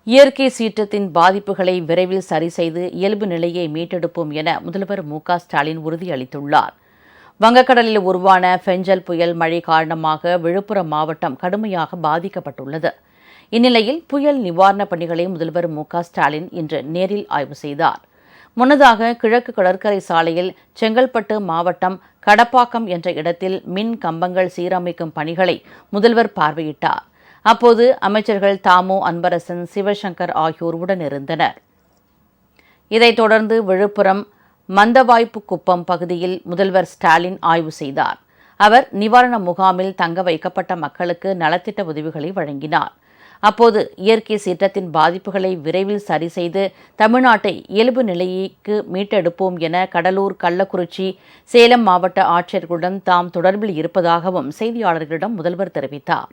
இயற்கை சீற்றத்தின் பாதிப்புகளை விரைவில் சரிசெய்து இயல்பு நிலையை மீட்டெடுப்போம் என முதல்வர் ஸ்டாலின் உறுதியளித்துள்ளார். வங்கக்கடலில் உருவான பெஞ்சல் புயல் மழை காரணமாக விழுப்புரம் மாவட்டம் கடுமையாக பாதிக்கப்பட்டுள்ளது. இந்நிலையில் புயல் நிவாரணப் பணிகளை முதல்வர் ஸ்டாலின் இன்று நேரில் ஆய்வு செய்தார். முன்னதாக கிழக்கு கடற்கரை சாலையில் செங்கல்பட்டு மாவட்டம் கடப்பாக்கம் என்ற இடத்தில் மின் கம்பங்கள் சீரமைக்கும் பணிகளை முதல்வர் பார்வையிட்டார். அப்போது அமைச்சர்கள் தாமு அன்பரசன், சிவசங்கர் ஆகியோர் உடனிருந்தனர். இதைத் தொடர்ந்து விழுப்புரம் மந்தவாய்ப்புக்குப்பம் பகுதியில் முதல்வர் ஸ்டாலின் ஆய்வு செய்தார். அவர் நிவாரண முகாமில் தங்க வைக்கப்பட்ட மக்களுக்கு நலத்திட்ட உதவிகளை வழங்கினார். அப்போது இயற்கை சீற்றத்தின் பாதிப்புகளை விரைவில் சரிசெய்து தமிழ்நாட்டை இயல்பு நிலைக்கு மீட்டெடுப்போம் என கடலூர், கள்ளக்குறிச்சி, சேலம் மாவட்ட ஆட்சியர்களுடன் தாம் தொடர்பில் இருப்பதாகவும் செய்தியாளர்களிடம் முதல்வர் தெரிவித்தார்.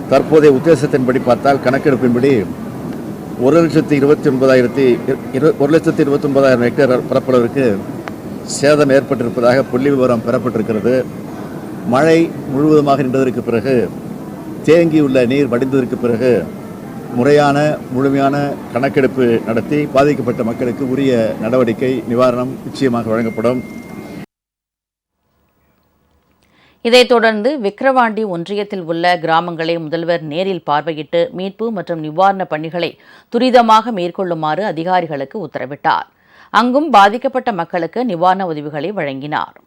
தற்போதைய உத்தேசத்தின்படி பார்த்தால் கணக்கெடுப்பின்படி 1,29,000 ஹெக்டேர் பரப்பளவிற்கு சேதம் ஏற்பட்டிருப்பதாக புள்ளி விவரம் பெறப்பட்டிருக்கிறது. மழை முழுவதுமாக நின்றதற்கு பிறகு, தேங்கியுள்ள நீர் வடிந்ததற்கு பிறகு முழுமையான கணக்கெடுப்பு நடத்தி பாதிக்கப்பட்ட மக்களுக்கு உரிய நடவடிக்கை, நிவாரணம் நிச்சயமாக வழங்கப்படும். இதைத் தொடர்ந்து விக்கிரவாண்டி ஒன்றியத்தில் உள்ள கிராமங்களை முதல்வர் நேரில் பார்வையிட்டு மீட்பு மற்றும் நிவாரணப் பணிகளை துரிதமாக மேற்கொள்ளுமாறு அதிகாரிகளுக்கு உத்தரவிட்டார். அங்கும் பாதிக்கப்பட்ட மக்களுக்கு நிவாரண உதவிகளை வழங்கினார்.